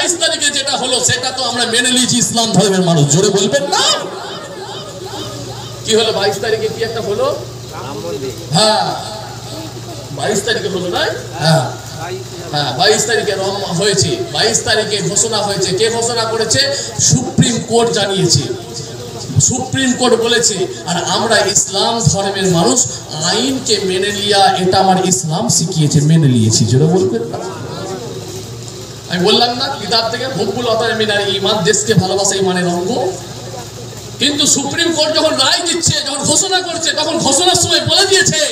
22 তারিখে যেটা হলো সেটা তো আমরা মেনে নিয়েছি ইসলাম ধর্মের মানুষ, জোরে বলবেন না? কি হলো 22 তারিখে? কি একটা হলো? হ্যাঁ 22 তারিখে হলো না? হ্যাঁ 22 তারিখে হয়েছে। 22 তারিখে ঘোষণা হয়েছে। কে ঘোষণা করেছে? সুপ্রিম কোর্ট জানিয়েছে। সুপ্রিম কোর্ট বলেছে আর আমরা ইসলাম ধর্মের মানুষ আইনকে মেনে লিয়া, এটা আমার ইসলাম শিখিয়েছে, মেনে নিয়েছি, জোরে বলবেন না? আমি বললাম না কিতাব থেকে হুব্বুল ওয়াতানি মিনাল ঈমান, দেশকে ভালোবাসা ঈমানের অঙ্গ। কিন্তু সুপ্রিম কোর্ট যখন রায় দিচ্ছে, যখন ঘোষণা করছে, তখন ঘোষণার সময় বলে দিয়েছে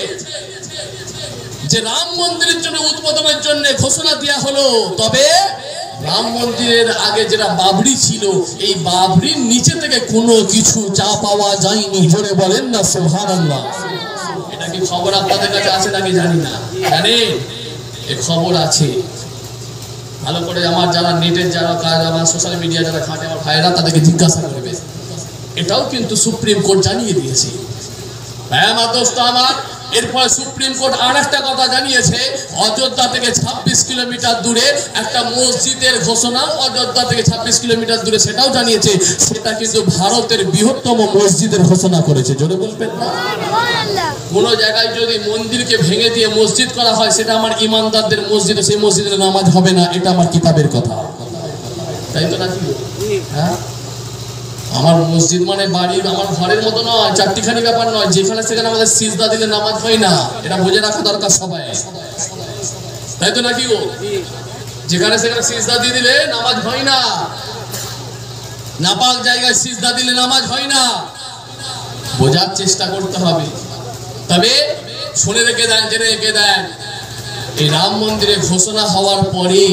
যে রাম মন্দিরের জন্য উদ্বোধনের জন্য ঘোষণা দেওয়া হলো, তবে রাম মন্দিরের আগে যেটা বাবরি ছিল, এই বাবরির নিচে থেকে কোনো কিছু চা পাওয়া যায়নি, জোরে বলেন না সুবহানাল্লাহ। এটা কি খবর আপনাদের কাছে আছে নাকি জানি না, জানেন? এই খবর আছে। ভালো করে আমার যারা নেটের যারা কাজ, আমার সোশ্যাল মিডিয়া যারা খাটে আমার ভাইরা, তাদেরকে জিজ্ঞাসা করবে। এটাও কিন্তু সুপ্রিম কোর্ট জানিয়ে দিয়েছে। হ্যাঁ আমার দোস্ত আমার, এরপর সুপ্রিম কোর্ট আর একটা কথা জানিয়েছে, অযোধ্যা থেকে 26 কিলোমিটার দূরে একটা মসজিদের ঘোষণা, অযোধ্যা থেকে 26 কিলোমিটার দূরে, সেটাও জানিয়েছে। সেটা কিন্তু ভারতের বৃহত্তম মসজিদের ঘোষণা করেছে, জোরে বলবেন না? কোন জায়গায় যদি মন্দিরকে ভেঙে দিয়ে মসজিদ করা হয়, সেটা আমার ইমানদারদের মসজিদ, সেই মসজিদের নামাজ হবে না, এটা আমার কিতাবের কথা, তাই তো নাকি? হ্যাঁ আমার মসজিদ মানে বাড়ি, আমার ঘরের মতো নয়, চারটিখানি ব্যাপার নয়, যেখানে সেখানে আমাদের সিজদা দিলে নামাজ হয় না, এটা বুঝে রাখা দরকার সবাই, তাই তো নাকি গো? যেখানে সেখানে সিজদা দিয়ে দিলে নামাজ হয় না, নাপাক জায়গায় সিজদা দিলে নামাজ হয় না, বোঝার চেষ্টা করতে হবে। তবে শুনে রেখে দেন, জেনে রেখে দেন, এই রাম মন্দিরে ঘোষণা হওয়ার পরে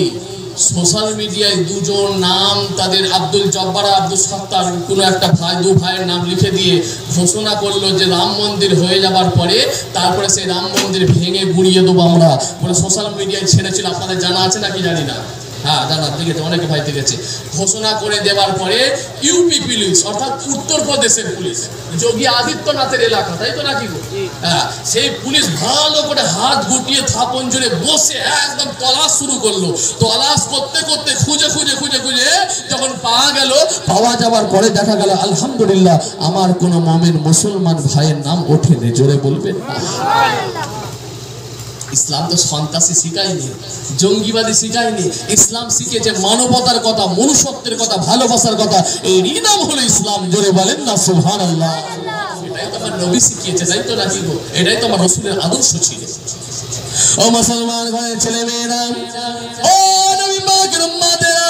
সোশ্যাল মিডিয়ায় দুজন নাম, তাদের আব্দুল জব্বার, আব্দুল সত্তার, কোনো একটা ভাই, দু ভাইয়ের নাম লিখে দিয়ে ঘোষণা করলো যে রাম মন্দির হয়ে যাবার পরে তারপরে সেই রাম মন্দির ভেঙে গুড়িয়ে দেবো আমরা, বলে সোশ্যাল মিডিয়ায় ছেড়েছিল। আপনাদের জানা আছে নাকি জানি না, হ্যাঁ জানা, দেখেছে, অনেকে ভাই দেখেছে। ঘোষণা করে দেওয়ার পরে ইউপি পুলিশ, অর্থাৎ উত্তরপ্রদেশের পুলিশ, যোগী আদিত্যনাথের এলাকা, তাই তো নাকি গো? হ্যাঁ, সেই পুলিশ ভালো করে হাত গুটিয়ে থাপন জুড়ে বসে একদম তলাশ শুরু করলো। তলাশ করতে করতে খুঁজে খুঁজে খুঁজে খুঁজে যখন পাওয়া গেল, পাওয়া যাওয়ার পরে দেখা গেল আলহামদুলিল্লাহ আমার কোনো মুমিন মুসলমান ভাইয়ের নাম ওঠেনি, জোরে বলবেন না? ইসলাম তো সন্ত্রাসী শিখায়নি, জঙ্গিবাদী শিখায়নি। ইসলাম শিখেছে মানবতার কথা, মনুষ্যত্বের কথা, ভালোবাসার কথা। এরই নাম হলো ইসলাম, জোরে বলেন না সুবহানাল্লাহ। এটাই তো আমার নবী শিখিয়েছে, তাই তো নাকি গো? এটাই তো আমার রাসূলের আদর্শ ছিল। ও মুসলমান ভাই, ছেলে মেয়েরা, ও নবী পাকের উম্মতেরা,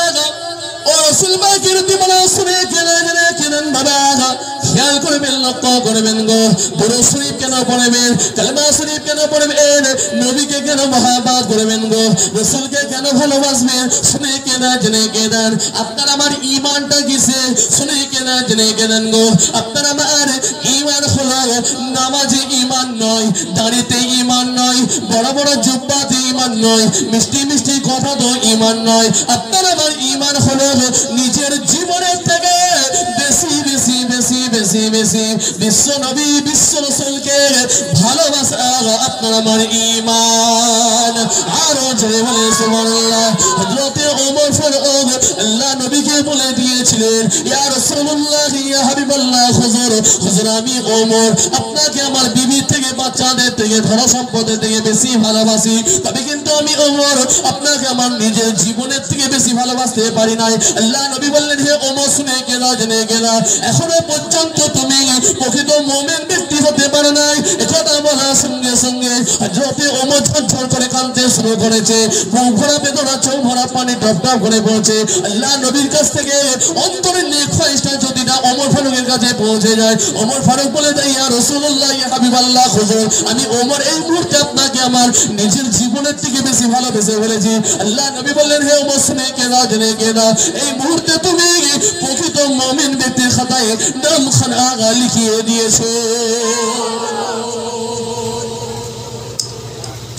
ও রাসূল পাকের দিবানা শুনে কেনেন বাবা, খেয়াল করবেন, লক্ষ্য করবেন গো। দুরূদ শরীফ কেন পড়বেন, কালেমা শরীফ কেন পড়বেন, নবীকে কেন মহব্বত করবেন গো, রাসূলকে কেন ভালোবাসবেন? শুনে কেনা জেনে কেনেন। আপনার আমার ঈমানটা কিসে? শুনে কেনা জেনে কেনেন গো। আপনার আমার ঈমান হলো নামাজে ঈমান নয়, দাড়িতে ঈমান নয়, বড় বড় জুব্বাতে ঈমান নয়, মিষ্টি মিষ্টি কথা তো ঈমান নয়। আপনার আমার ঈমান হলো নিজের জীবনের থেকে বেশি বেশি বেশি বেশি বেশি বিশ্ব নবী, বিশ্ব রাসূলকে ভালোবাসা আপনার আমার ঈমান। আরো জোরে বলে সুবহানাল্লাহ। হযরত ওমর ফারুক আল্লাহ নবীকে বলে দিয়েছিলেন, ইয়া রাসূলুল্লাহ, ইয়া হাবিবাল্লাহ, হুজুর হুজুর আমি ওমর আপনাকে আমার বিবি থেকে, বাচ্চাদের থেকে, ধন সম্পদের থেকে বেশি ভালোবাসি, তবে কিন্তু আমি ওমর আপনাকে আমার নিজের জীবনের থেকে বেশি ভালোবাসতে পারি নাই। আল্লাহ নবী বললেন, হে ওমর শুনে গেলা জেনে গেলা, এখনো পর্যন্ত তুমি প্রকৃত মুমিন ব্যক্তি হতে পারো নাই। একথা বলার সঙ্গে সঙ্গে হযরত ওমর ঝরঝর করে কাঁদতে শুরু করেছে, বুক ভরা বেদনা, চোখ ভরা পানি টপ টপ করে পড়ছে। আল্লাহ নবীর কাছ থেকে অন্তরের নেকফাইসটা যদি না ওমর ফারুকের কাছে পৌঁছে যায়, ওমর ফারুক বলে দেয়, ইয়া রাসূলুল্লাহ, ইয়া হাবিবাল্লাহ, হুজুর আমি ওমর এই মুহূর্তে আপনাকে আমার নিজের জীবনের থেকে বেশি ভালোবেসে ফেলেছি। আল্লাহ নবী বললেন, হে ওমর শুনে কেনা জেনে কেনা, এই মুহূর্তে তুমি প্রকৃত মুমিন ব্যক্তির খাতায় নাম খানা লিখিয়ে দিয়েছো।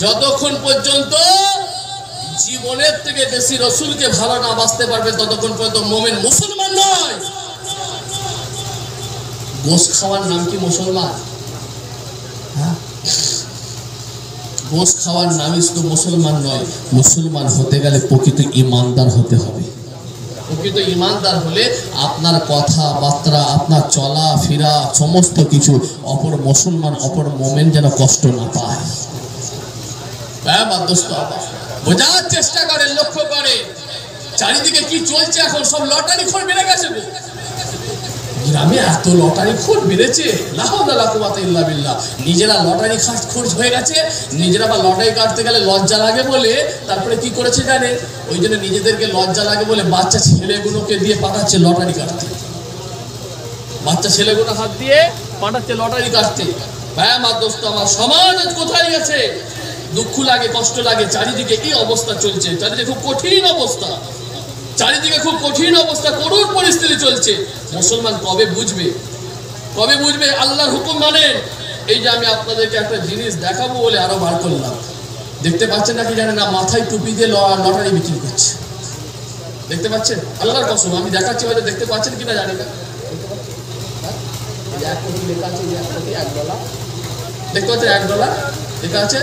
যতক্ষণ পর্যন্ত জীবনের থেকে বেশি রাসূলকে ভালো না বাসতে পারবে, ততক্ষণ পর্যন্ত মুমিন মুসলমান নয়। গোশ খাওয়ার নাম কি মুসলমান? হ্যাঁ, গোশ খাওয়ার নামই শুধু মুসলমান নয়, মুসলমান হতে গেলে প্রকৃত ঈমানদার হতে হবে। প্রকৃত ঈমানদার হলে আপনার কথাবার্তা, আপনার চলাফেরা সমস্ত কিছু অপর মুসলমান, অপর মোমেন যেন কষ্ট না পায়। বোঝার চেষ্টা করেন, লক্ষ্য করেন চারিদিকে কি চলছে। এখন সব লটারি খোর বেড়ে গেছে। গ্রামে এত লটারি খোর বেড়েছে, নিজেরা লটারি খোঁজ হয়ে গেছে। নিজেরা বা লটারি কাটতে গেলে লজ্জা লাগে বলে তারপরে কি করেছে জানেন, ওই জন্য নিজেদেরকে লজ্জা লাগে বলে বাচ্চা ছেলেগুলোকে দিয়ে পাঠাচ্ছে লটারি কাটতে। বাচ্চা ছেলেগুলো হাত দিয়ে পাঠাচ্ছে লটারি কাটতে। ভাই আমার দোস্ত, আমার সমাজ কোথায় গেছে? দুঃখ লাগে, কষ্ট লাগে। চারিদিকে এই অবস্থা চলছে, চারিদিকে খুব কঠিন অবস্থা, চারিদিকে খুব কঠিন অবস্থা, করুণ পরিস্থিতি চলছে। মুসলমান কবে বুঝবে, কবে বুঝবে আল্লাহর হুকুম মানেন? এই যে আমি আপনাদেরকে একটা জিনিস দেখাবো বলে আরো বার করলাম, দেখতে পাচ্ছেন নাকি জানেন না? মাথায় টুপি দিয়ে লটারি বিক্রি করছে, দেখতে পাচ্ছেন? আল্লাহর কসম আমি দেখাচ্ছি, হয়তো দেখতে পাচ্ছেন কিনা জানি না। দেখতে পাচ্ছেন $1 লেখা আছে,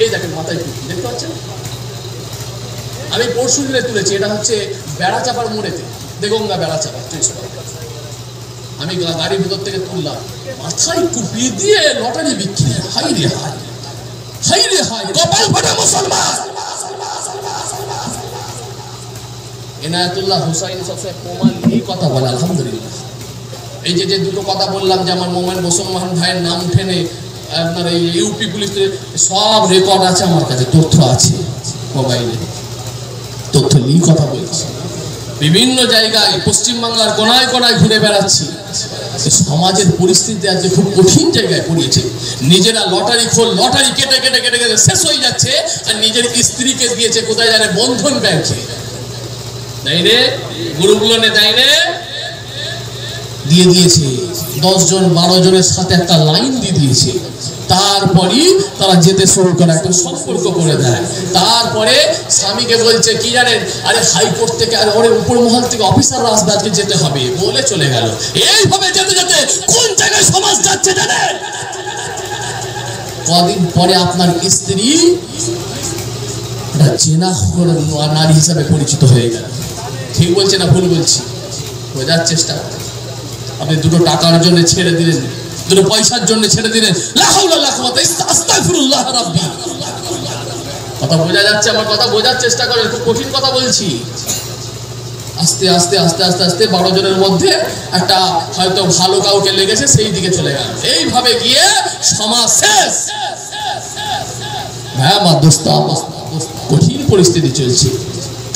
এই দেখেন মাথায় টুপি, দেখতে পাচ্ছেন? আমি পরশু দিনে তুলেছি, এটা হচ্ছে বেড়াচাপার মোড়েতে, দেগঙ্গা বেড়াচাপা। আমি গাড়ির ভিতর থেকে তুললাম, মাথায় টুপি দিয়ে লটারি বিক্রি। হাই রে হাই, হাই রে হাই, কপাল ফাটা মুসলমান। এনায়েতুল্লাহ হুসাইন সবসময় প্রমাণ এই কথা বলে, আলহামদুলিল্লাহ। এই যে যে দুটো কথা বললাম, যে আমার মোমেন মুসলমান ভাইয়ের নাম উঠে নেই, আপনার এই ইউপি পুলিশের সব রেকর্ড আছে আমার কাছে, তথ্য আছে মোবাইলে, তথ্য নিয়ে কথা বলছি। বিভিন্ন জায়গায় পশ্চিমবাংলার কোনায় কোনায় ঘুরে বেড়াচ্ছি। সমাজের পরিস্থিতি আজকে খুব কঠিন জায়গায় পড়িয়েছে। নিজেরা লটারি খোল, লটারি কেটে কেটে কেটে কেটে শেষ হয়ে যাচ্ছে, আর নিজের স্ত্রীকে দিয়েছে কোথায় জানে? বন্ধন ব্যাংকে। তাই রে, গ্রুপ লোনে তাই রে দিয়ে দিয়েছে, 10 জন 12 জনের সাথে একটা লাইন দিয়ে দিয়েছে। তারপরই তারা যেতে শুরু করে, একটা সম্পর্ক করে দেয়। তারপরে স্বামীকে বলছে কি জানেন, আরে হাইকোর্ট থেকে আর ওরে উপর মহল থেকে অফিসাররা আসবে, আজকে যেতে হবে বলে চলে গেল। এইভাবে যেতে যেতে কোন জায়গায় সমাজ যাচ্ছে জানেন? কদিন পরে আপনার স্ত্রী চেনা নারী হিসাবে পরিচিত হয়ে গেল। ঠিক বলছে না ভুল বলছি? বোঝার চেষ্টা করেন। আপনি দুটো টাকার জন্য ছেড়ে দিলেন, দুটো পয়সার জন্য ছেড়ে দিলেন, লা হাওলা ওয়ালা কুওয়াতা আস্তাগফিরুল্লাহ রাব্বি। কথা বোঝা যাচ্ছে? আমার কথা বোঝার চেষ্টা করেন, খুব কঠিন কথা বলছি। আস্তে আস্তে আস্তে আস্তে আস্তে 12 জনের মধ্যে একটা হয়তো ভালো কাউকে লেগেছে, সেই দিকে চলে গেল। এইভাবে গিয়ে সমাজ শেষ। ভাই আমার দোস্ত, কঠিন পরিস্থিতি চলছে।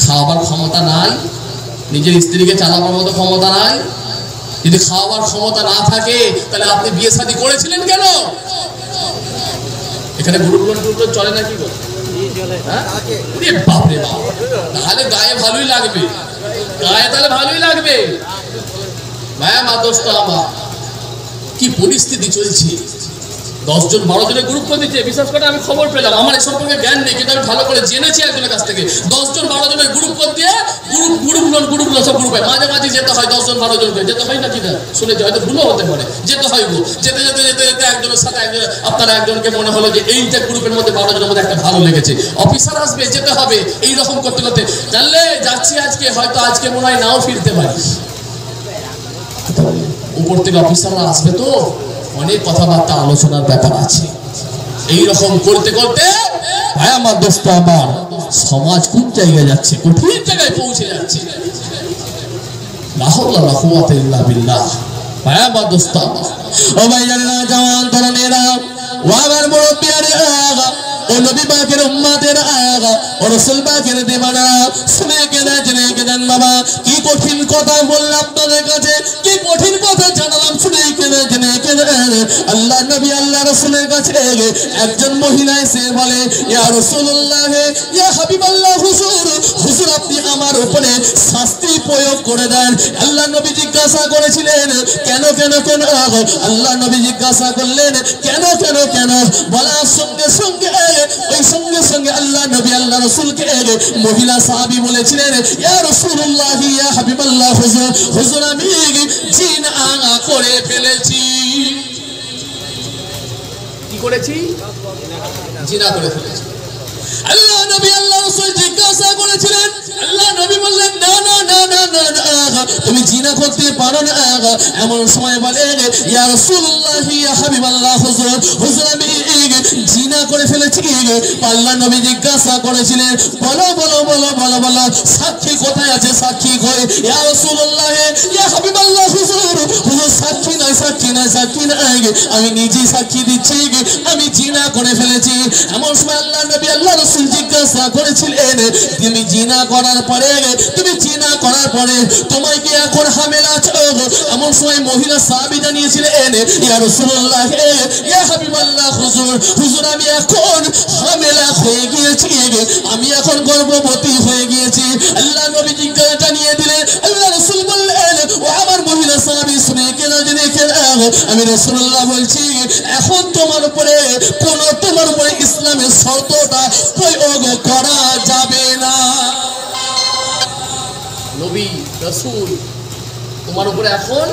খাওয়াবার ক্ষমতা নাই, নিজের স্ত্রীকে চালাবার মতো ক্ষমতা নাই। যদি খাওয়াবার ক্ষমতা না থাকে তাহলে আপনি বিয়ে শাদী করেছিলেন কেন? এখানে গুরুগুলো চলে নাকি গো? বাপরে বাপ, তাহলে গায়ে ভালোই লাগবে, গায়ে তাহলে ভালোই লাগবে। ভাইয়া মা দোস্ত আমার, কি পরিস্থিতি চলছে। 10 জন 12 জনের গ্রুপ করে দিচ্ছে। বিশেষ করে আমি খবর পেলাম, আমার এই সম্পর্কে জ্ঞান নেই, কিন্তু আমি ভালো করে জেনেছি একজনের কাছ থেকে। 10 জন 12 জনের গ্রুপ করে দিয়ে গ্রুপ সব গ্রুপে মাঝে মাঝে যেতে হয়। 10 জন 12 জনকে যেতে হয় নাকি না শুনেছি, হয়তো ভুলও হতে পারে, যেতে হয় গো। যেতে যেতে যেতে যেতে একজনের সাথে একজন, আপনারা একজনকে মনে হলো যে এইটা গ্রুপের মধ্যে 12 জনের মধ্যে একটা ভালো লেগেছে, অফিসার আসবে, যেতে হবে, এইরকম করতে করতে জানলে যাচ্ছি আজকে, হয়তো আজকে মনে হয় নাও ফিরতে পারি। উপর থেকে অফিসাররা আসবে, তো অনেক কথাবার্তা আলোচনার ব্যাপার আছে। এইরকম করতে করতে ভাই আমার দোস্ত আমার, সমাজ কোন জায়গায় যাচ্ছে, কঠিন জায়গায় পৌঁছে যাচ্ছে। লা হাওলা ওয়ালা কুওয়াতা ইল্লা বিল্লাহ। ভাই আমার দোস্ত আমার, ও ভাই জানেনা, জওয়ান তরুণেরা, ও আমার মুরব্বিয়ারা, ও নবী পাকের উম্মতেরা, ও রাসূল পাকের দিওয়ানা, শুনে কেনা জেনে কেন বাবা, কি কঠিন কথা বললাম আপনাদের কাছে, কি কঠিন কথা জানালাম। শুনে কেনা জেনে কেন আল্লাহ নবী আল্লাহ রাসূলের কাছে একজন মহিলা এসে বলে, ইয়া রাসূলুল্লাহ, ইয়া হাবিবাল্লাহ, হুজুর, হুজুর আপনি আমার উপরে শাস্তি প্রয়োগ করে দেন। আল্লাহ নবী জিজ্ঞাসা করেছিলেন, কেন কেন কেন? আল্লাহ নবী জিজ্ঞাসা করলেন, কেন কেন কেন? বলার সঙ্গে সঙ্গে ওই সঙ্গে সঙ্গে আল্লাহ নবী আল্লাহ রাসূলকে মহিলা সাহাবী বলেছিলেন, ইয়া রাসূলুল্লাহ, ইয়া হাবিবাল্লাহ, হুজুর, হুজুর আমি জিন আঙা করে ফেলেছি। কি করেছি? জিনা করে ফেলেছি। আল্লাহ নবী আল্লাহ রাসূল জিজ্ঞাসা করেছিলেন, আল্লাহ নবী বললেন, না না, তুমি জিনা করতে পারো না। এমন সময় বলে ইয়া রাসূলুল্লাহ ইয়া হাবিবাল্লাহ হুজুর, হুজুর আমি জিনা করে ফেলেছি। আল্লাহর নবী জিজ্ঞাসা করেছিলেন বলো বলো বলো বলো বলো সাক্ষী কোথায় আছে, সাক্ষী কই? ইয়া রাসূলুল্লাহ ইয়া হাবিবাল্লাহ হুজুর, হুজুর সাক্ষী নাই সাক্ষী নাই সাক্ষী নাই, আমি নিজেই সাক্ষী দিচ্ছি আমি জিনা করে ফেলেছি। এমন সময় আল্লাহর নবী আল্লাহ রাসূল জিজ্ঞাসা করেছিলেন তুমি জিনা করার পরে তোমায় কি এখন হামেলা আছো? এমন সময় মহিলা সাহাবী জানিয়েছিলেন ইয়া রাসূলুল্লাহ ইয়া হাবিবাল্লাহ হুজুর, হুজুর আমি এখন হামেলা হয়ে গিয়েছি, আমি এখন গর্ভবতী হয়ে গিয়েছি। আল্লাহ নবী জিজ্ঞাসা জানিয়ে দিলেন, আল্লাহ রাসূল বললেন ও আমার মহিলা সাহাবী শুনে কেন জেনে কেন আমি রাসূলুল্লাহ বলছি এখন তোমার উপরে ইসলামের শর্তটা প্রয়োগ করা যাবে না। নবী রাসূল তোমার উপরে এখন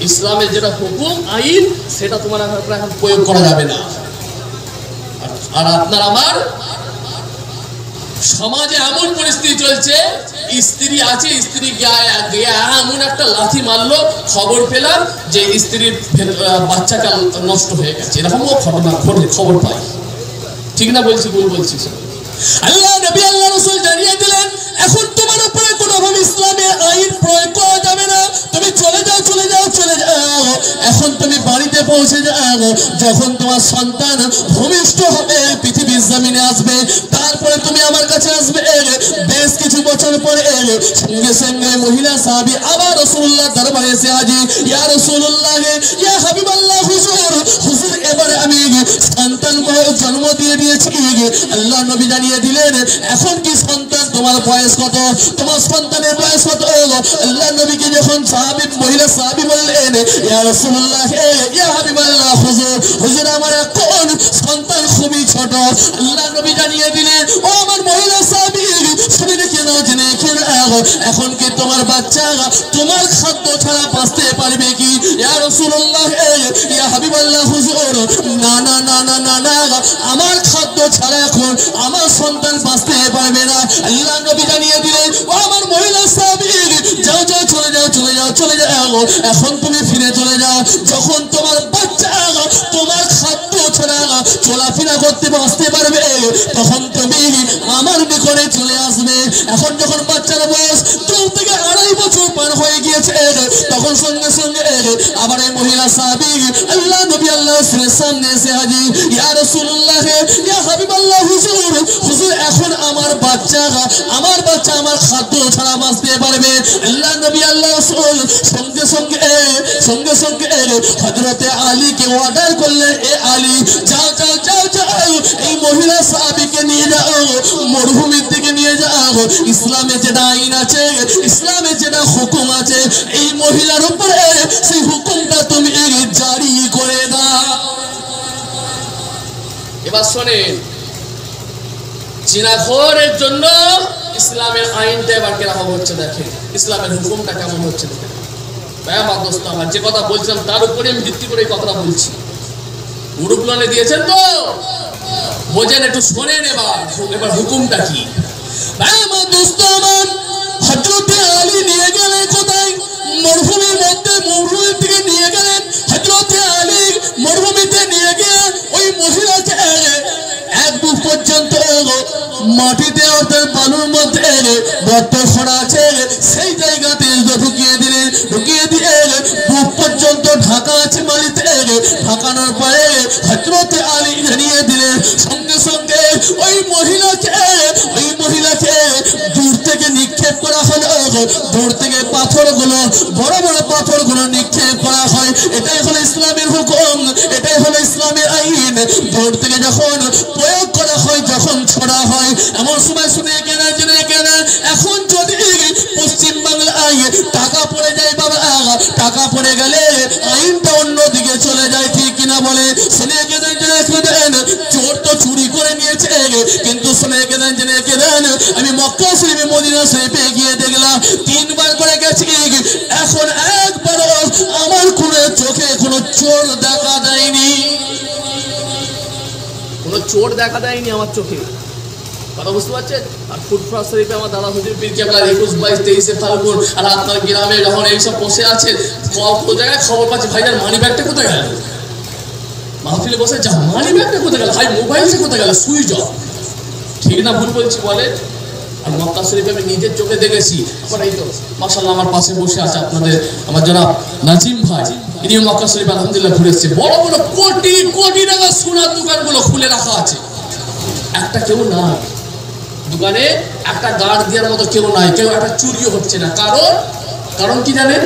ইসলামের যেটা হুকুম আইন সেটা তোমার উপরে এখন প্রয়োগ করা যাবে না। আর আপনার আমার সমাজে এমন পরিস্থিতি চলছে, স্ত্রী আছে, স্ত্রী এমন একটা লাথি মারলো, খবর পেলাম যে স্ত্রীর বাচ্চাটা নষ্ট হয়ে গেছে, এরকমও ঘটনা ঘটে, খবর পাই। ঠিক না বলছি, ভুল বলছি? আল্লাহ নবী আল্লাহ রাসূল জানিয়ে দিলেন এখন তোমার উপরে কোনোভাবে ইসলামের আইন প্রয়োগ করা যাবে না, তুমি চলে যাও চলে যাও চলে যাও। এখন তুমি বাড়িতে পৌঁছে যাও, যখন তোমার সন্তান ভূমিষ্ঠ হবে পৃথিবীর জমিনে আসবে তারপরে তুমি আমার কাছে আসবে। বেশ কিছু বছর পরে সঙ্গে সঙ্গে মহিলা সাহাবী আবার রাসূলুল্লাহ দরবারে এসে হাজির, ইয়া রাসূলুল্লাহ ইয়া হাবিবাল্লাহ হুজুর, হুজুর এবারে আমি সন্তান জন্ম দিয়ে দিয়েছি। আল্লাহ নবী জানিয়ে দিলেন এখন কি সন্তান তোমার বয়স কত, তোমার সন্তানের বয়স কত? আল্লাহ নবীকে যখন মহিলা সাহাবী বললেন ইয়া রাসূলুল্লাহ ইয়া হাবিবাল্লাহ হুজুর, হুজুর আমার এখন সন্তান খুবই ছোট। আল্লাহ নবী জানিয়ে দিলেন ও আমার মহিলা সাহাবী শুনে রেখে নাও জেনে রেখে নাও, এখন কি তোমার বাচ্চা তোমার খাদ্য ছাড়া বাঁচতে পারবে কি? ইয়া রাসূলুল্লাহ ইয়া হাবিবাল্লাহ হুজুর, না না না না না না, আমার খাদ্য ছাড়া এখন আমার সন্তান বাঁচতে পারবে না। আল্লাহ নবী জানিয়ে দিলেন ও আমার মহিলা সাহাবী যাও যাও চলে যাও চলে যাও চলে যাও, এখন তুমি ফিরে চলে যাও, যখন তোমার বাচ্চা তোমার খাদ্য ছাড়া চলাফেরা করতে বাঁচতে পারবে তখন তুমি আমার নিকটে চলে আসবে। এখন যখন বাচ্চার বয়স 2 থেকে 2.5 বছর পার হয়ে গিয়েছে তখন সঙ্গে সঙ্গে আবার এই মহিলা সাহাবী আল্লাহ নবী আল্লাহ রাসূলের সামনে এসে হাজির, ইয়া রাসূলুল্লাহ ইয়া হাবিবাল্লাহ হুজুর, হুজুর এখন আমার বাচ্চা আমার খাদ্য ছাড়া বাঁচতে পারবে। আল্লাহ নবী আল্লাহ রাসূল সঙ্গে সঙ্গে হযরতে আলীকে অর্ডার করলেন, এ আলী যাও যাও যাও যাও এই মহিলা সাহাবীকে নিয়ে যাও মরুভূমির দিকে নিয়ে যাও, ইসলামে যেটা আইন আছে, ইসলামে যেটা হুকুম আছে এই মহিলার উপরে সেই হুকুমটা তুমি জারি করে দাও। এবার শোনেন, জিনাখোরের জন্য ইসলামের আইনটা এবার কেরকম হচ্ছে দেখেন, ইসলামের হুকুমটা কেমন হচ্ছে দেখেন। আমার যে কথা বলছিলাম তার উপরে আমি ভিত্তি করে এই কথাটা বলছি। গ্রুপলনে দিয়েছেন তো বোঝেন, একটু শোনেন এবার হুকুমটা কি। আমার দোস্ত আমার হযরতে আলী নিয়ে গেলেন কোথায়? মরুভূমির মধ্যে, মরুভূমির দিকে নিয়ে গেলেন। হযরতে আলী মরুভূমিতে নিয়ে গিয়ে ওই মহিলাকে 1-2 পর্যন্ত মাটিতে অর্থাৎ বালুর মধ্যে গর্ত খোঁড়া আছে সেই জায়গাতে ঢুকিয়ে দিলেন, ঢুকিয়ে দিয়ে 2 পর্যন্ত ঢাকা আছে মাটিতে, ঢাকানোর পরে হযরতে আলী জানিয়ে দিলেন সঙ্গে সঙ্গে ওই মহিলাকে দূর থেকে নিক্ষেপ করা হলো, দূর থেকে পাথরগুলো বড় বড় পাথরগুলো নিক্ষেপ করা হয়। এটাই হলো ইসলামের হুকুম, এটাই হলো ইসলামের আইন। দূর থেকে যখন প্রয়োগ করা হয়, যখন ছোড়া হয়, এমন সময় শুনে কেনা জেনে কেনা এখন যদি পশ্চিম বাংলায় টাকা পড়ে যায় বাবা, টাকা পড়ে গেলে আইনটা অন্যদিকে চলে যায়, ঠিক কিনা বলে? শুনে কেনেন চোর তো চুরি করে নিয়েছে, কিন্তু শুনে কেনেন জেনে কেনেন আমি মক্কা শরীফে মদিনা শরীফে গিয়ে দেখলাম 3 বার করে গেছি, এখন একবারও আমার কোনো চোখে কোনো চোর দেখা দেয়নি, কোনো চোর দেখা দেয়নি আমার চোখে। কথা বুঝতে পারছেন? আর ফুটফাত শরীফে আমার দাদা হুজুর পীর কেবলার 21, 22, 23 ফাল্গুন, আর আপনার গ্রামে যখন এইসব বসে আছেন, কত জায়গায় খবর পাচ্ছি, ভাইজান মানি ব্যাগটা কোথায় গেল? মাহফিলে বসে যা মানি ব্যাগটা কোথায় গেল, ভাই মোবাইলটা কোথায় গেল, সুইচ অফ। ঠিক না ভুল বলছি বলে? আর মক্কা শরীফে আমি নিজের চোখে দেখেছি। আমার এই তো মাশাআল্লাহ আমার পাশে বসে আছে আপনাদের আমার জনাব নাজিম ভাই, ইনি মক্কা শরীফ আলহামদুলিল্লাহ ঘুরেছে। বড় বড় কোটি কোটি টাকা সোনার দোকানগুলো খুলে রাখা আছে, একটা কেউ না দোকানে, একটা গার্ড দেওয়ার মতো কেউ নাই, কেউ একটা চুরিও হচ্ছে না। কারণ কি জানেন,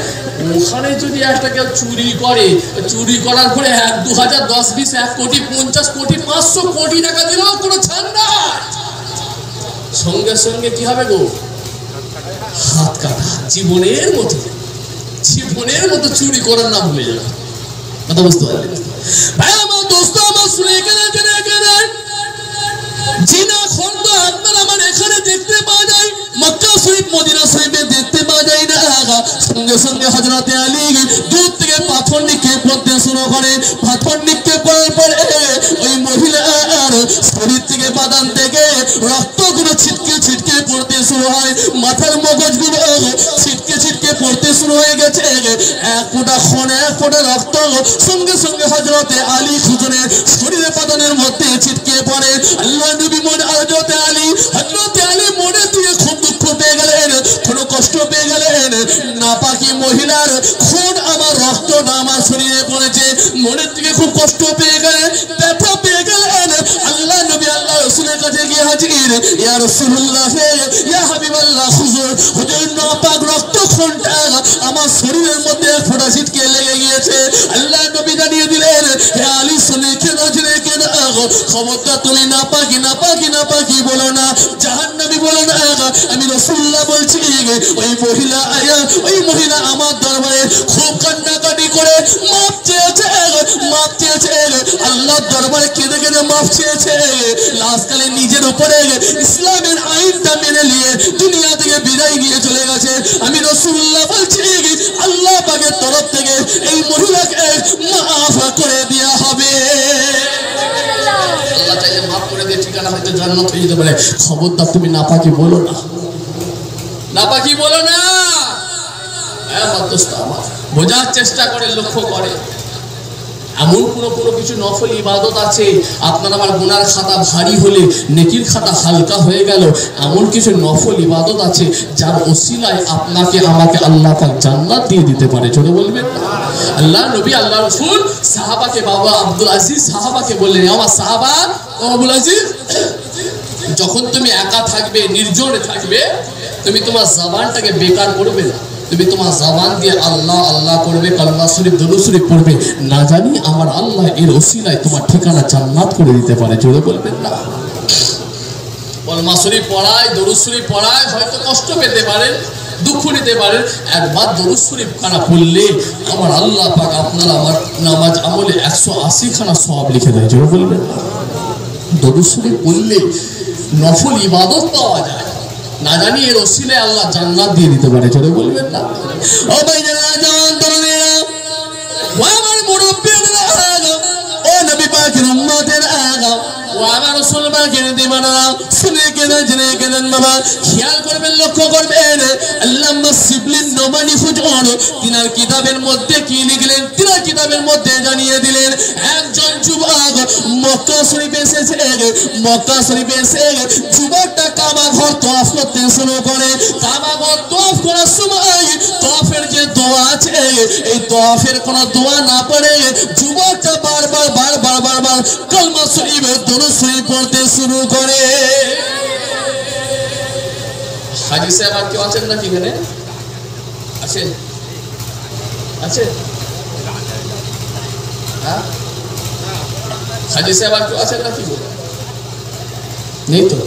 ওখানে যদি একটা কেউ চুরি করে, চুরি করার পরে 1, 2 হাজার, 10, 20, 1 কোটি, 50 কোটি, 500 কোটি টাকা দিলেও কোনো ছাড় নাই। সঙ্গে সঙ্গে কি হবে গো, হাত কাটা। জীবনের মতো চুরি করার নাম ভুলে যাবে। কথা বুঝতে পারলেন? ভাই আমার দোস্ত আমার শুনে কেন জিনা খন্ড আপনার আমার এখানে দেখতে পাওয়া যায়, মক্কা শরীফ মদিনা শরীফে দেখতে পাওয়া যায় না। সঙ্গে সঙ্গে হযরতে আলী দূর থেকে পাথর নিক্ষেপ করতে শুরু করে। পাথর নিক্ষেপ করার পরে ওই মহিলার শরীর থেকে বাদান থেকে রক্তগুলো ছিটকে পড়তে শুরু হয়, মাথার মগজগুলো ছিটকে পড়তে শুরু হয়ে গেছে। এক ফোঁটা রক্ত সঙ্গে সঙ্গে হযরতে আলী হুজুরের শরীরে বাদানের মধ্যে ছিটকে পড়ে। আল্লাহ নবী হযরতে আলী মনে দিয়ে খুব দুঃখ পেয়ে গেলেন, কোনো কষ্ট পেয়ে গেলেন। নাপাকি মহিলার খুন আমার রক্ত না আমার শরীরে পড়েছে, মনের দিকে খুব কষ্ট পেয়ে গেলেন, ব্যথা পেয়ে গেলেন। আল্লাহ নবী আল্লাহ রাসূলের কাছে গিয়ে হাজির, ইয়া রাসূলুল্লাহ ইয়া হাবিবাল্লাহ, হুজুর নাপাক রক্ত খুনটা আমার শরীরের মধ্যে ফোঁটা ছিটকে লেগে গিয়েছে। আল্লাহ নবী জানিয়ে দিলেন, হে আলী শুনে কেন খবরদার তুমি নাপাকি বলো না, জাহান্নামী বলো না। আমি রাসূলুল্লাহ বলছি, ওই মহিলা আমার দরবারে খুব কান্নাকাটি করে মাপ চেয়েছে, আল্লাহর দরবারে কেঁদে মাপ চেয়েছে। লাস্টকালে নিজের উপরে ইসলামের আইনটা মেনে নিয়ে দুনিয়া থেকে বিদায় নিয়ে চলে গেছে। আমি রাসূলুল্লাহ বলছি, আল্লাহ পাকের তরফ থেকে এই মহিলাকে মাফ করে দেওয়া হবে। আল্লাহ চাইলে মাফ করে দিয়ে ঠিকানা হয়তো জান্নাত হয়ে যেতে পারে। খবরদার তুমি নাপাকি বলো না। বোঝার চেষ্টা করে, লক্ষ্য করে। এমন কোনো কিছু নফল ইবাদত আছে, আপনার আমার গুনার খাতা ভারী হলে নেকির খাতা হালকা হয়ে গেল। এমন কিছু নফল ইবাদত আছে যার ওসিলায় আপনাকে আমাকে আল্লাহ পাক জান্নাত দিয়ে দিতে পারে। ছোট বলবেন না? আল্লাহ নবী আল্লাহ রাসূল সাহাবাকে, বাবা আব্দুল আজিজ সাহাবাকে বললেন, আমার সাহাবা আব্দুল আজিজ, যখন তুমি একা থাকবে, নির্জনে থাকবে, তুমি তোমার জবানটাকে বেকার করবে না। তুমি তোমার জবান দিয়ে আল্লাহ আল্লাহ করবে, কালিমা শরীফ, দরুদ শরীফ পড়বে। না জানি আমার আল্লাহ এর ওসিলায় তোমার ঠিকানা জান্নাত করে দিতে পারে। জোরে বলবেন না? কালিমা শরীফ পড়ায়, দরুদ শরীফ পড়ায়, হয়তো কষ্ট পেতে পারেন, দুঃখ নিতে পারেন। একবার দরুদ শরীফ খানা পড়লে আমার আল্লাহ পাক আপনার আমার নামাজ আমলে 180 খানা সওয়াব লিখে দেয়। জোরে বলবেন না? দরুদ শরীফ পড়লে নফল ইবাদত পাওয়া যায়। না জানি এর ওসিলায় আল্লাহ জান্নাত দিয়ে দিতে পারে। জোরে বলবেন না? ও ভাইজান, জওয়ান তরুণেরা, ও আমার মুরব্বিরা, ও নবী পাকের উম্মতেরা, ও আমার রাসূল পাকের দিওয়ানারা, শুনে কেনেন বাবা, খেয়াল করবেন, লক্ষ্য করবেন। আল্লামা শিবলিন নোমানি হুজুর তিনার কিতাবের মধ্যে কি লিখলেন? তিনার কিতাবের মধ্যে জানিয়ে দিলেন, একজন যুবক মক্কা শরীফে এসে যুবকটা কাবা ঘর তওয়াফ করতে শুরু করে। কাবা ঘর তওয়াফ করার সময় তওয়াফের যে দোয়া আছে, এই তওয়াফের কোনো দোয়া না পড়ে যুবকটা বারবার কালিমা শরীফ, দরুদ শরীফ পড়তে শুরু করে। হাজী সাহেব আর কেউ আছেন নাকি এখানে? আছেন? হ্যাঁ, হাজী সাহেব আর কেউ আছেন নাকি? নেই তো?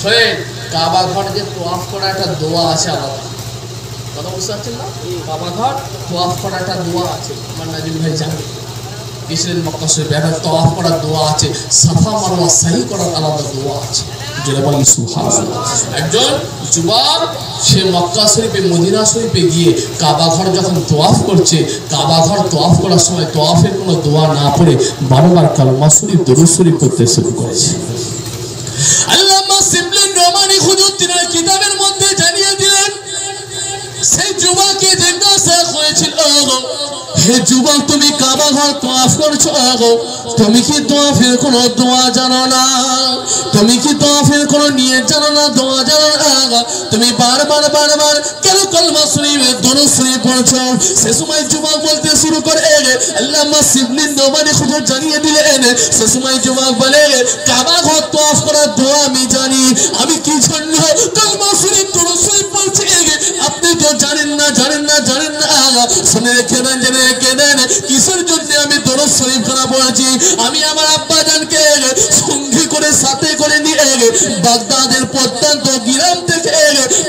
শোনেন, কাবা ঘর যে তওয়াফ করা একটা দোয়া আছে আলাদা। কথা বুঝতে পারছেন না? কাবা ঘর তওয়াফ করা একটা দোয়া আছে, আমার নাজিম ভাই জানে। গেছিলেন মক্কা শরীফে, একটা তওয়াফ করার দোয়া আছে, সাফা মারওয়া সাহি করার আলাদা দোয়া আছে। একজন যুবক সে মক্কা শরীফে, মদিনা শরীফে গিয়ে কাবা ঘর যখন তওয়াফ করছে, কাবা ঘর তওয়াফ করার সময় তওয়াফের কোনো দোয়া না পড়ে বারবার কালিমা শরীফ, দরুদ শরীফ করতে শুরু করেছে। আল্লামা শিবলিন হে যুবক তুমি কাবা ঘর তওয়াফ করছো, তুমি কি তওয়াফের কোনো দোয়া জানো না? তুমি কি তওয়াফের কোনো নিয়ত জানো না, দোয়া জানো না? তুমি বারবার বারবার কেন কলমা শরীফ দরুদ শরীফ পড়ছো? সে সময় যুবক বলতে শুরু করে আল্লামা শিবলি নোমানি হুজুর জানিয়ে দিলেন। সে সময় যুবক বলে কাবা ঘর তওয়াফ করার দোয়া আমি জানি, আমি কি জন্য কলমা শরীফ দরুদ শরীফ পড়ছি আপনি তো জানেন না, জানেন না, জানেন না। শুনে রেখে দেন, জেনে রেখে দেন কিসের জন্য আমি দরুদ শরীফ খানা পড়েছি। আমি আমার আব্বা জানকে সঙ্গী করে সাথে করে নিয়ে বাগদাদের প্রত্যন্ত গ্রাম থেকে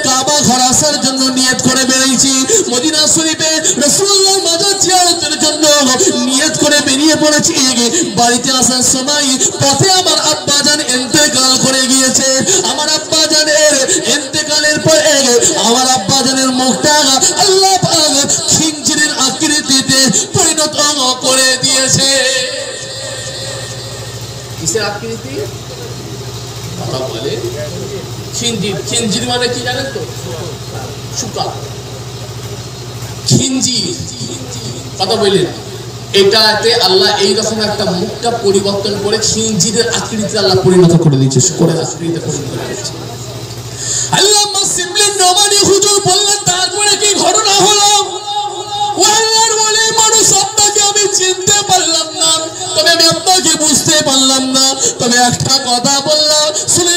কাবা ঘর আসার জন্য নিয়ত করে বেরিয়েছি। মদিনা শরীফে রাসূলুল্লাহর মাজার জিয়ারতের জন্য নিয়ত করে বেরিয়ে পড়েছি। বাড়িতে আসার সময় পথে আমার আব্বা জান ইন্তেকাল করে গিয়েছে। আমার আব্বা জানের ইন্তেকালের পরে আমার আব্বা জানের মুখটা আল্লাহ পাক খিঞ্জিরের আকৃতিতে পরিণত করে দিয়েছে। কিসের আকৃতি? কথা বলে খিঞ্জির। খিঞ্জির মানে কি জানেন তো? শুকা খিঞ্জির। কথা বললেন এটাতে আল্লাহ এইরকম একটা মুখটা পরিবর্তন করে খিঞ্জিরের আকৃতিতে আল্লাহ পরিণত করে দিয়েছে। শুকরের আকৃতিতে পরিণত করে দিয়েছে। আল্লামা শিবলি নোমানি হুজুর বললেন তারপরে কি ঘটনা হলো? আল্লাহর ওলি মানুষ, আপনাকে আমি চিনতে পারলাম না, তবে আমি আপনাকে বুঝতে পারলাম না, তবে একটা কথা বললাম শুনে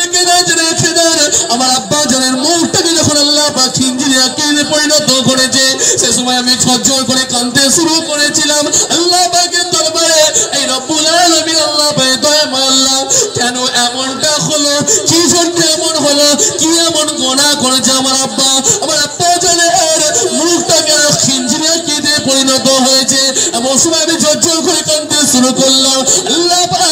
রেখে দেন। আমার আব্বা জানের মুখটাকে যখন আল্লাহ পাক খিঞ্জিরের আকৃতিতে পরিণত করেছে সে সময় আমি ঝরঝর করে কাঁদতে শুরু করেছিলাম আল্লাহ পাকের দরবারে। এই রব্বুল আলামিন আল্লাহ পাক দয়াময় আল্লাহ, কেন এমনটা হলো? কি জন্য এমন হলো? কি এমন গুনাহ করেছে আমার আব্বা? আমার আব্বা জানের মুখটাকে খিঞ্জিরের আকৃতিতে পরিণত হয়েছে। এমন সময় আমি ঝরঝর করে কাঁদতে শুরু করলাম। আল্লাহ পাক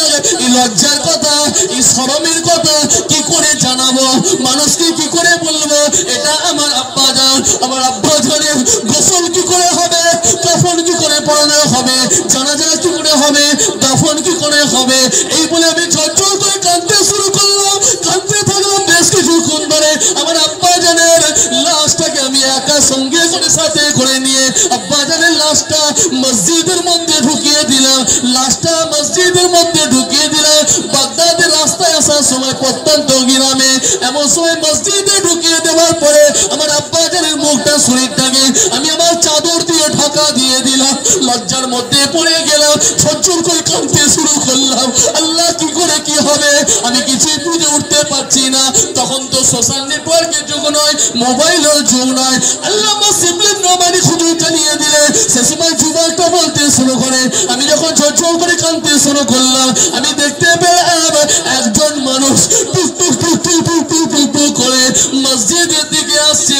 এই লজ্জার কথা, এই শরমের কথা কি করে জানাবো মানুষকে, কি করে বলবো? এটা আমার আব্বা জান। আমার আব্বা জানের গোসল কি করে হবে, কাফন কি করে পরানো হবে, জানাজা কি করে হবে, দাফন কি করে হবে, এই বলে আমি ঝরঝর করে কাঁদতে শুরু করলাম। কাঁদতে থাকলাম বেশ কিছুক্ষণ ধরে। আমার আব্বা জানের লাশটাকে আমি একা সঙ্গে করে সাথে করে নিয়ে আব্বা জানের লাশটা মসজিদের মধ্যে ঢুকিয়ে দিলাম। লাশটা মসজিদের মধ্যে ঢুকিয়ে দিলাম। বাগদাদের রাস্তায় আসার সময় প্রত্যন্ত গ্রামে এমন সময় মসজিদে ঢুকিয়ে দেওয়ার পরে আমার আব্বা জানের মুখটা শরীরটাকে আমি আমার চাদর দিয়ে ঢাকা দিয়ে দিলাম। লজ্জার মধ্যে পড়ে গেলাম, ঝরঝর করে কাঁদতে শুরু করলাম। আল্লাহ কি করে কি হবে আমি কিছুই বুঝে উঠতে পারছি না। তখন তো সোশ্যাল নেটওয়ার্কের যুগ নয়, মোবাইলের যুগ নয়। আল্লামা শিবলি নোমানি হুজুর জানিয়ে দিলে সে সময় যুবকটা বলতে শুরু করে আমি যখন ঝরঝর করে কাঁদতে শুরু করলাম আমি দেখতে পেলাম একজন মানুষ টুক টুক টুক টুক টুক টুক টুক টুক করে মসজিদের দিকে আসছে।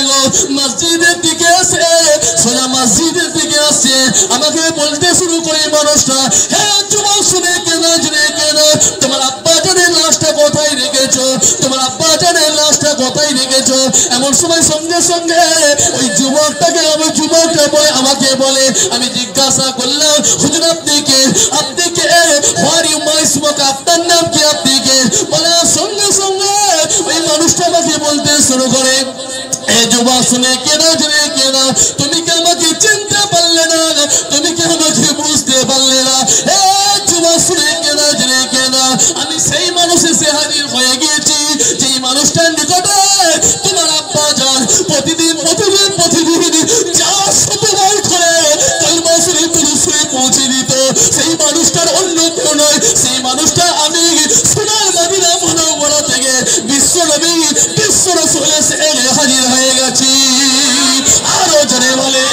মসজিদের দিকে আসে, সোজা মসজিদের দিকে আসছে। আমাকে বলতে শুরু করে মানুষটা, হ্যাঁ যুবক শুনে কেন, জুড়ে কেন, তোমার আব্বা জানের লাশটা কোথায় রেখেছো? তোমার আব্বা জানের লাশটা কোথায় রেখেছো? এমন সময় সঙ্গে সঙ্গে ওই যুবকটাকে আমার যুবকটা বলে আমাকে বলে, আমি জিজ্ঞাসা করলাম হুজুর আপনি কে? আপনি কে? হোয়ার ইউ মাই স্মোক, আপনার নাম কি? আপনি কে? বলে সঙ্গে সঙ্গে ওই মানুষটা আমাকে বলতে শুরু করে, এ যুবক শুনে কেন, জুড়ে কেন, তুমি কি আমাকে চিনতে পারলে না? তুমি কি আমাকে বুঝতে পারলে না? এ যুবক শুনে কেন, জুড়ে কেন, আমি সেই মানুষ এসে হাজির হয়ে গিয়েছি যেই মানুষটার নিকটে তোমার আব্বা জান প্রতিদিন প্রতিদিন প্রতিদিন 400 বার করে কালমা শরীফ দরুদ শরীফ পৌঁছে দিত। সেই মানুষটার অন্য কেউ নয়, সেই মানুষটা আমি সোনার মদিনা মুনাওয়ারা থেকে বিশ্ব নবী বিশ্ব রাসূল এসে হাজির হয়ে গেছি। আরো জোরে বলে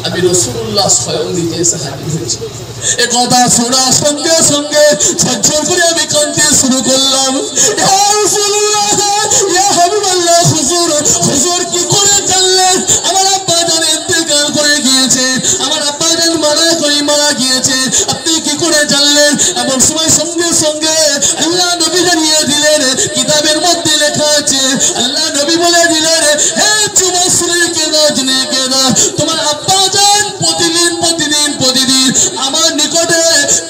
আমি রাসূলুল্লাহ স্বয়ং নিজে এসে হাজির হয়েছি। এ কথা শোনার সঙ্গে সঙ্গে ঝরঝর করে আমি কাঁদতে শুরু করলাম। ইয়া রাসূলুল্লাহ, ইয়া হাবিবাল্লাহ, হুজুর হুজুর কি করে জানলেন আমার আব্বা জান ইন্তেকাল করে গিয়েছে, আমার আব্বা জান মারা গিয়েছে, আপনি কি করে জানলেন? এমন সময় সঙ্গে সঙ্গে আল্লাহ নবী জানিয়ে দিলেন, কিতাবের মধ্যে লেখা আছে, আল্লাহ নবী বলে দিলেন, হে যুবক শুনে কেন, জেনে কেন, তোমার আব্বা জান প্রতিদিন প্রতিদিন প্রতিদিন আমার নিকটে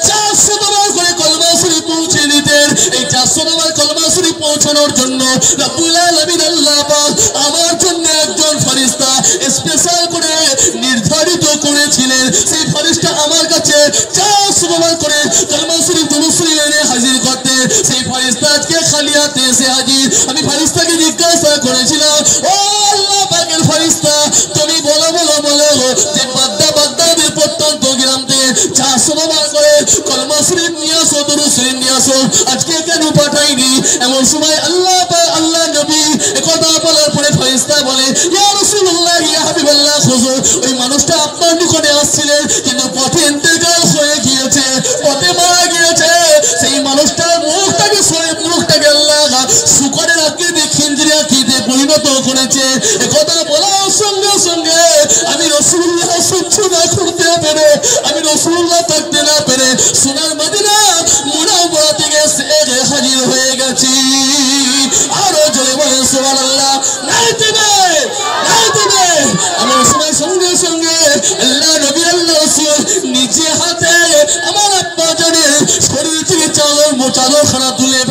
400 বার করে কলমা শরীফ পৌঁছে দিতেন। এই 400 বার কলমা শরীফ পৌঁছানোর জন্য রব্বুল আলামিন আল্লাহ পাক আমার জন্য একজন ফেরেশতা স্পেশাল করে নির্ধারিত করেছিলেন সেই ফরিস্তা আমার কাছে 400 বার করে কালেমা শরীফ দুরূদ শরীফ এনে হাজির করতে সেই ফরিস্তা আজকে খালি হাতে এসে হাজির আমি ফরিস্তাকে জিজ্ঞাসা করেছিলাম ও আল্লাহ পাকের ফরিস্তা তুমি বলো যে বাগদাদের প্রত্যন্ত গ্রাম থেকে 400 বার করে কালেমা শরীফ নিয়ে আসো দুরূদ শরীফ নিয়ে আসো আজকে কেন পাঠাইনি এমন সময় আল্লাহ নবী কথা বলার পরে ফরিস্তা বলে ইয়া রাসূলুল্লাহ ইয়া হাবিবাল্লাহ হুজুর ওই মানুষটা আপনার নিকটে আসছিলেন কিন্তু পথে ইন্তেকাল হয়ে গিয়েছে পথে মারা গিয়েছে সেই মানুষটার মুখটাকে আল্লাহ শুকরের আকৃতি খিঞ্জির আকৃতিতে পরিণত করেছে কথা বলার সঙ্গে সঙ্গে আমি রাসূলুল্লাহ সহ্য না করতে পেরে আমি রাসূলুল্লাহ থাকতে না পেরে সোনার মদিনা মুনাওয়ারা থেকে হাজির হয়ে গেছি আরো জোরে বলেন সুবহানাল্লাহ নাইতে আমার সময় সঙ্গে সঙ্গে আল্লাহ নবী আল্লাহ রাসূল নিজে হাতে আমার আব্বা জানের শরীর থেকে চাদরখানা তুলে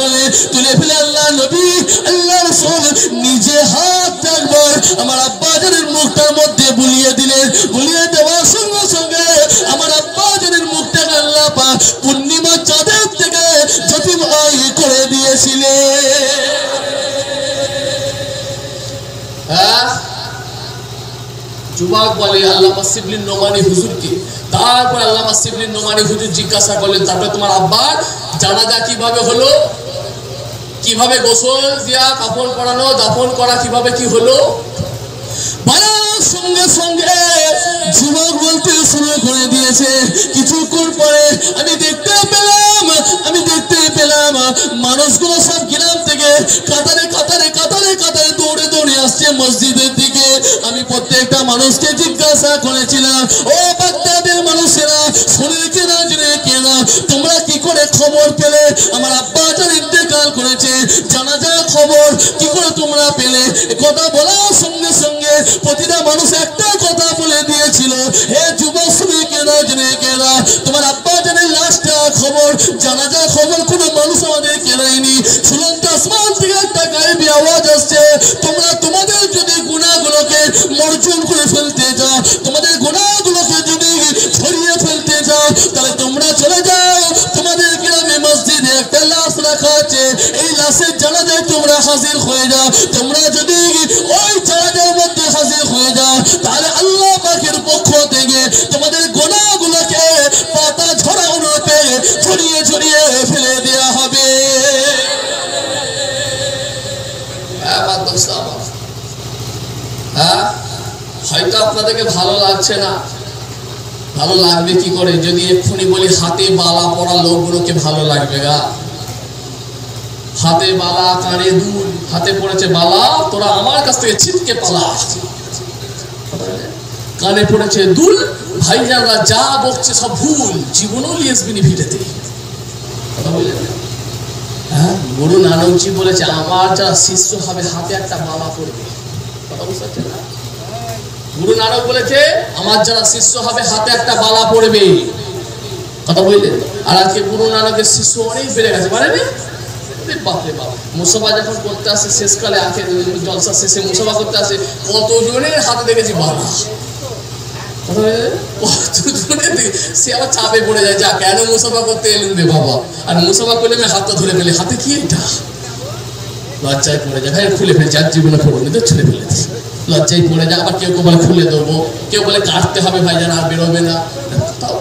ফেলে আল্লাহ নবী আল্লাহ রাসূল নিজে হাত একবার আমার আব্বা জানের মুখটার মধ্যে বুলিয়ে দিলেন বুলিয়ে দেওয়ার সঙ্গে সঙ্গে আমার আব্বা জানের মুখটাকে আল্লাহ পাক পূর্ণিমা চাঁদের থেকে জ্যোতির্ময় করে দিয়েছিলেন যুবক বলে আল্লামা শিবলি নোমানী হুজুরকে তারপর আল্লামা শিবলি নোমানী হুজুর জিজ্ঞাসা করলেন তারপরে তোমার আব্বার জানাজা কিভাবে হলো কিভাবে গোসল দিয়া কাফন পরানো দাফন করা কিভাবে কি হলো বলার সঙ্গে সঙ্গে যুবক বলতে শুরু করে দিয়েছে কিছুক্ষণ পরে আমি দেখতে পেলাম মানুষগুলো সব গ্রাম থেকে কাতারে দৌড়ে আসছে মসজিদের দিকে আমি প্রত্যেকটা মানুষকে জিজ্ঞাসা করেছিলাম ও বাগদাদের মানুষেরা শরীর কেনা তোমরা কি করে খবর পেলে আমার আব্বা জান ইন্তেকাল করেছে জানাজার খবর কি করে তোমরা পেলে কথা বলার সঙ্গে সঙ্গে প্রতিটা মানুষ একটা কথা বলে দিয়েছিল হে যুবক শরীর কেনা তোমার আব্বা জানের লাশটা খবর জানাজার খবর কোনো মানুষ আমাদের কেনায়নি ঝুলন্ত আসমান থেকে একটা গায়েবী আওয়াজ আসছে তোমরা তোমাদের যদি গুনাহগুলোকে মার্জন করে ফেলতে যাও তোমাদের গুনাহগুলোকে যদি ছড়িয়ে ফেলতে যাও তাহলে তোমরা চলে যাও তোমাদের গ্রামে মসজিদে একটা লাশ রাখা আছে এই লাশের জানাজায় তোমরা হাজির হয়ে যাও তোমরা যদি ওই জানাজার মধ্যে হাজির হয়ে যাও তাহলে আল্লাহ পাকের পক্ষ থেকে তোমাদের গুনাহগুলোকে পাতা ঝরানো রূপে ছড়িয়ে ফেলে দেওয়া হবে হয়তো আপনাদেরকে ভালো লাগছে না ভালো লাগবে কি করে যদি এক্ষুনি বলি হাতে বালা পরা লোকগুলোকে ভালো লাগবে গা হাতে বালা কানে দুল হাতে পড়েছে বালা তোরা আমার কাছ থেকে ছিটকে পালা কানে পড়েছে দুল ভাইজানরা যা বকছে সব ভুল জীবনও লিয়েসবিনি ভিড়েতে কথা বললেন গুরু নানকজি বলেছে আমার যারা শিষ্য হবে হাতে একটা মালা পড়বে কথা বুঝতে পারছেন না গুরু নানক বলেছে আমার যারা শিষ্য হবে হাতে একটা বালা পড়বে কথা বললেন আর আজকে গুরু নানকের শিষ্য অনেক বেড়ে গেছে পারেন বাপরে বাপ মুসাফা যখন করতে আসে শেষকালে আখের জলসা শেষে মুসাফা করতে আসে কতজনের হাতে দেখেছি বালা সে আবার চাপে পড়ে যায় যা কেন মুসাফা করতে এলেন রে বাবা আর মুসাফা করলে আমি হাতটা ধরে ফেলে হাতে কি এটা লজ্জায় পড়ে যায় ভাই খুলে ফেলে যার জীবনে পড়বনি তো ছেড়ে ফেলেছি লজ্জায় পড়ে যায় আবার কেউ বলে খুলে দেবো কেউ বলে কাটতে হবে ভাই যেন আর বেরোবে না তাও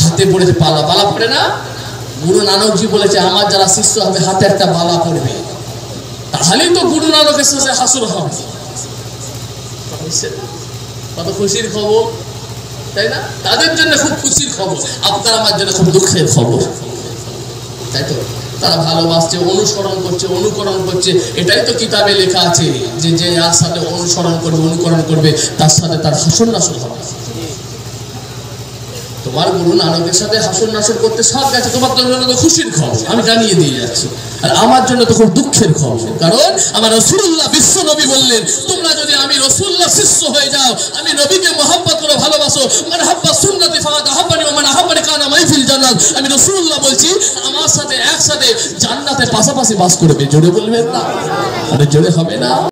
হাতে পড়েছে পালা পড়ে না গুরু নানকজি বলেছে আমার যারা শিষ্য হবে হাতে একটা বালা পড়বে তাহলেই তো গুরু নানকের শেষে হাসুর হবে কত খুশির খবর তাই না তাদের জন্য খুব খুশির খবর আপনার আমার জন্য খুব দুঃখের খবর তাই তো তারা ভালোবাসছে অনুকরণ করছে এটাই তো কিতাবে লেখা আছে যে যার সাথে অনুকরণ করবে তার সাথে তার হাসর নাসর হবে তোমার গুরু নানকের সাথে হাসর নাসর করতে সব গেছে তোমার জন্য তো খুশির খবর আমি জানিয়ে দিয়ে যাচ্ছি আর আমার জন্য তো খুব দুঃখের খবর কারণ আমার রাসূলুল্লাহ বিশ্ব নবী বললেন তোমরা যদি আমি রাসূলুল্লাহ শিষ্য হয়ে যাও আমি নবীকে মহব্বত করে ভালোবাসো মান হাব্বা সুন্নতি ফাকাদ হাব্বানি ওয়া মান হাব্বানি কানা মাই ফিল জান্নাত আমি রাসূলুল্লাহ বলছি আমার সাথে একসাথে জান্নাতে পাশাপাশি বাস করবে জোরে বলবেন না আরে জোরে হবে না